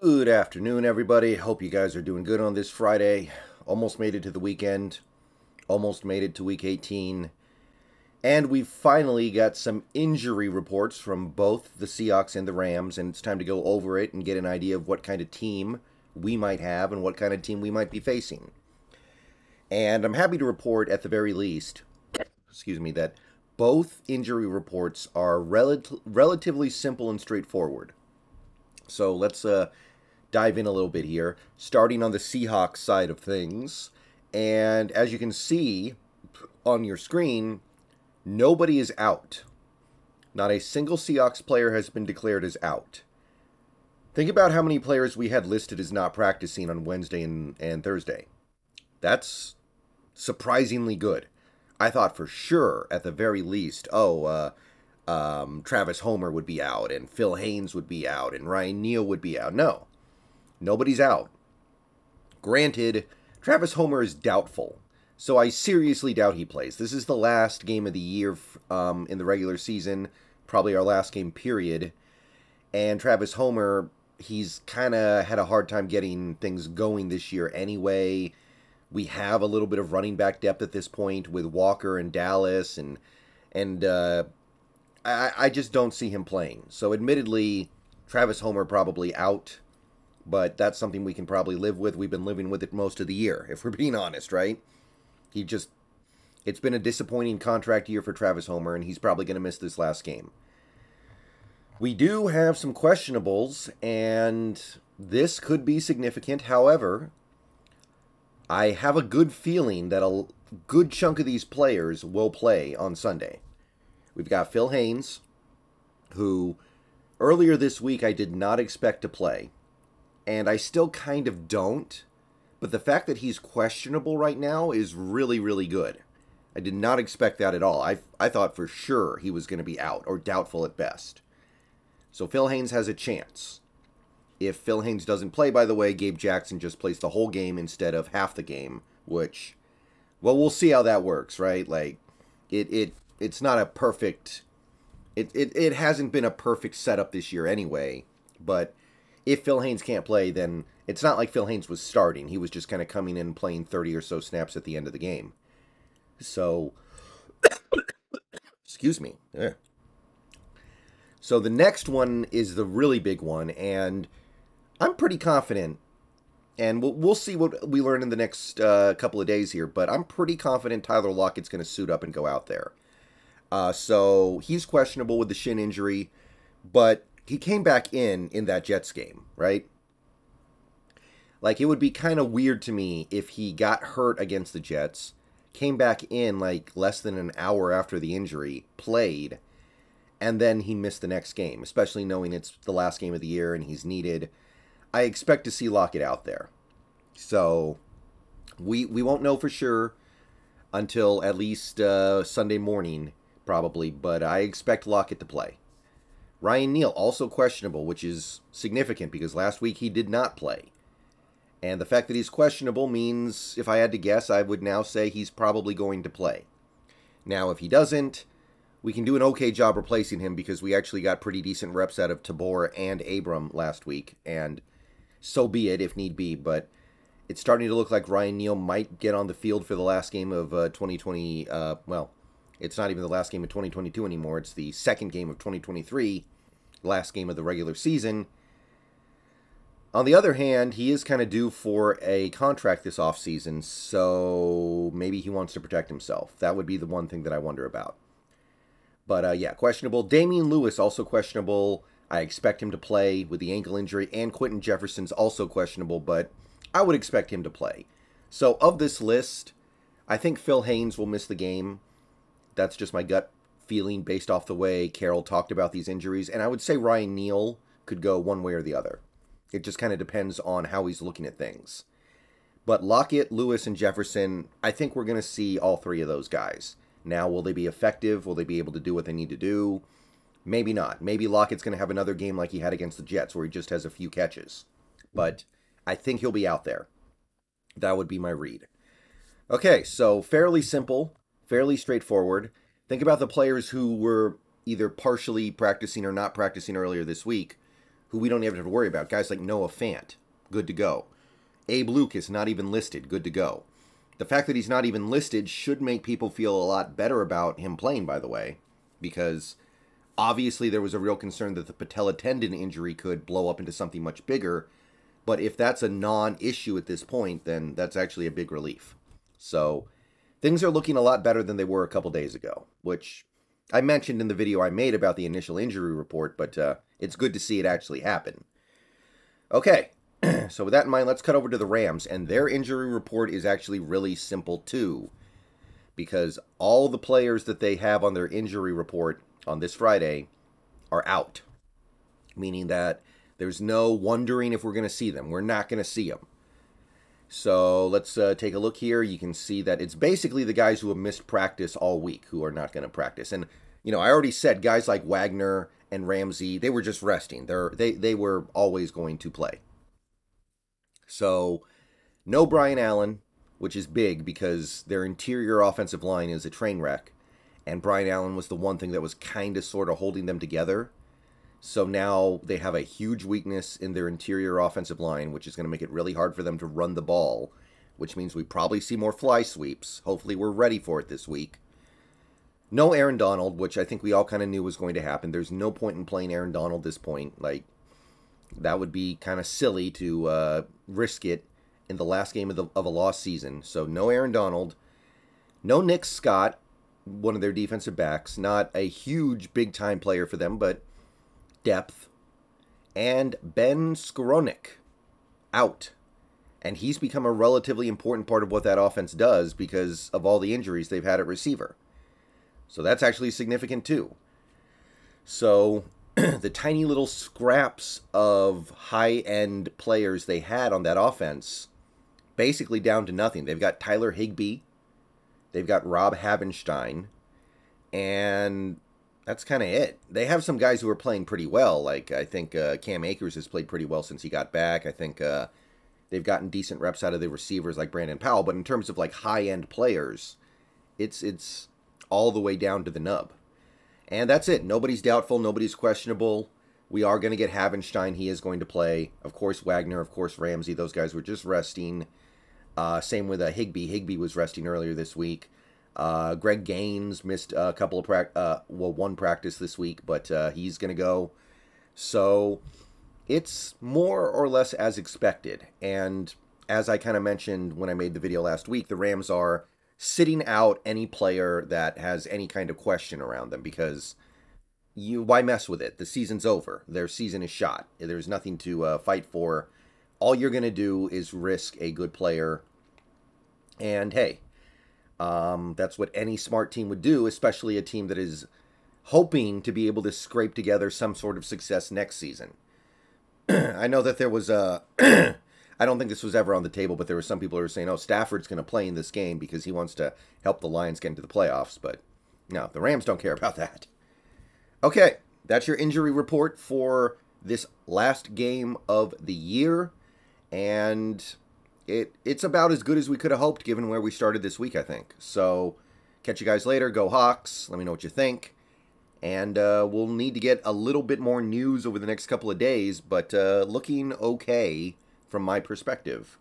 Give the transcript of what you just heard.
Good afternoon, everybody. Hope you guys are doing good on this Friday. Almost made it to the weekend. Almost made it to week 18. And we've finally got some injury reports from both the Seahawks and the Rams, and it's time to go over it and get an idea of what kind of team we might have and what kind of team we might be facing. And I'm happy to report, at the very least, that both injury reports are relatively simple and straightforward. So let's dive in a little bit here, starting on the Seahawks side of things. And as you can see on your screen, nobody is out. Not a single Seahawks player has been declared as out. Think about how many players we had listed as not practicing on Wednesday and Thursday. That's surprisingly good. I thought for sure, at the very least, Travis Homer would be out, and Phil Haynes would be out, and Ryan Neal would be out. No, nobody's out. Granted, Travis Homer is doubtful, so I seriously doubt he plays. This is the last game of the year in the regular season, probably our last game period, and Travis Homer, he's kind of had a hard time getting things going this year anyway. We have a little bit of running back depth at this point with Walker and Dallas, and I just don't see him playing. So admittedly, Travis Homer probably out, but that's something we can probably live with. We've been living with it most of the year, if we're being honest, right? It's been a disappointing contract year for Travis Homer, and he's probably going to miss this last game. We do have some questionables, and this could be significant. However, I have a good feeling that a good chunk of these players will play on Sunday. We've got Phil Haynes, who earlier this week I did not expect to play, and I still kind of don't, but the fact that he's questionable right now is really, really good. I did not expect that at all. I thought for sure he was going to be out, or doubtful at best. So Phil Haynes has a chance. If Phil Haynes doesn't play, by the way, Gabe Jackson just plays the whole game instead of half the game, which, well, we'll see how that works, right? Like, it's not a perfect... It hasn't been a perfect setup this year anyway, but if Phil Haynes can't play, then it's not like Phil Haynes was starting. He was just kind of coming in and playing 30 or so snaps at the end of the game. So, excuse me. Yeah. So the next one is the really big one, and I'm pretty confident, and we'll see what we learn in the next couple of days here, but I'm pretty confident Tyler Lockett's going to suit up and go out there. So he's questionable with the shin injury, but he came back in that Jets game, right? Like, it would be kind of weird to me if he got hurt against the Jets, came back in like less than an hour after the injury, played, and then he missed the next game, especially knowing it's the last game of the year and he's needed. I expect to see Lockett out there. So we won't know for sure until at least Sunday morning, probably, but I expect Lockett to play. Ryan Neal, also questionable, which is significant because last week he did not play. And the fact that he's questionable means, if I had to guess, I would now say he's probably going to play. Now, if he doesn't, we can do an okay job replacing him because we actually got pretty decent reps out of Tabor and Abram last week, and so be it if need be, but it's starting to look like Ryan Neal might get on the field for the last game of 2020. Well, it's not even the last game of 2022 anymore. It's the second game of 2023, last game of the regular season. On the other hand, he is kind of due for a contract this offseason, so maybe he wants to protect himself. That would be the one thing that I wonder about. But yeah, questionable. Damian Lewis, also questionable. I expect him to play with the ankle injury, and Quentin Jefferson's also questionable, but I would expect him to play. So of this list, I think Phil Haynes will miss the game. That's just my gut feeling based off the way Carroll talked about these injuries, and I would say Ryan Neal could go one way or the other. It just kind of depends on how he's looking at things. But Lockett, Lewis, and Jefferson, I think we're going to see all three of those guys. Now, will they be effective? Will they be able to do what they need to do? Maybe not. Maybe Lockett's going to have another game like he had against the Jets where he just has a few catches. But I think he'll be out there. That would be my read. Okay, so fairly simple, fairly straightforward. Think about the players who were either partially practicing or not practicing earlier this week. who we don't even have to worry about. Guys like Noah Fant, good to go. Abe Lucas, not even listed, good to go. The fact that he's not even listed should make people feel a lot better about him playing, by the way, because obviously there was a real concern that the patella tendon injury could blow up into something much bigger, but if that's a non-issue at this point, then that's actually a big relief. So things are looking a lot better than they were a couple days ago, which I mentioned in the video I made about the initial injury report, but it's good to see it actually happen. Okay, so with that in mind, let's cut over to the Rams, and their injury report is actually really simple too, because all the players that they have on their injury report on this Friday are out, meaning that there's no wondering if we're going to see them. We're not going to see them. So let's take a look here. You can see that it's basically the guys who have missed practice all week who are not going to practice. And, you know, I already said guys like Wagner and Ramsey, they were just resting. They were always going to play. So no Brian Allen, which is big because their interior offensive line is a train wreck. And Brian Allen was the one thing that was kind of sort of holding them together. So now they have a huge weakness in their interior offensive line, which is going to make it really hard for them to run the ball, which means we probably see more fly sweeps. Hopefully we're ready for it this week. No Aaron Donald, which I think we all kind of knew was going to happen. There's no point in playing Aaron Donald at this point. Like, that would be kind of silly to risk it in the last game of a lost season. So no Aaron Donald. No Nick Scott, one of their defensive backs. Not a huge big-time player for them, but depth. And Ben Skowronek out. And he's become a relatively important part of what that offense does because of all the injuries they've had at receiver. So that's actually significant too. So the tiny little scraps of high-end players they had on that offense, basically down to nothing. They've got Tyler Higbee. They've got Rob Havenstein. And that's kind of it. They have some guys who are playing pretty well. Like, I think Cam Akers has played pretty well since he got back. I think they've gotten decent reps out of the receivers like Brandon Powell. But in terms of, like, high-end players, it's all the way down to the nub. And that's it. Nobody's doubtful. Nobody's questionable. We are going to get Havenstein. He is going to play. Of course, Wagner. Of course, Ramsey. Those guys were just resting. Same with Higbee. Higbee was resting earlier this week. Greg Gaines missed a couple of one practice this week, but he's going to go. So it's more or less as expected. And as I kind of mentioned when I made the video last week, the Rams are sitting out any player that has any kind of question around them because why mess with it? The season's over. Their season is shot. There's nothing to fight for. All you're going to do is risk a good player. And hey, that's what any smart team would do, especially a team that is hoping to be able to scrape together some sort of success next season. I know that there was a... I don't think this was ever on the table, but there were some people who were saying, oh, Stafford's going to play in this game because he wants to help the Lions get into the playoffs. But no, the Rams don't care about that. Okay, that's your injury report for this last game of the year. And it's about as good as we could have hoped given where we started this week, I think. So catch you guys later. Go Hawks. Let me know what you think. And we'll need to get a little bit more news over the next couple of days, but looking okay from my perspective.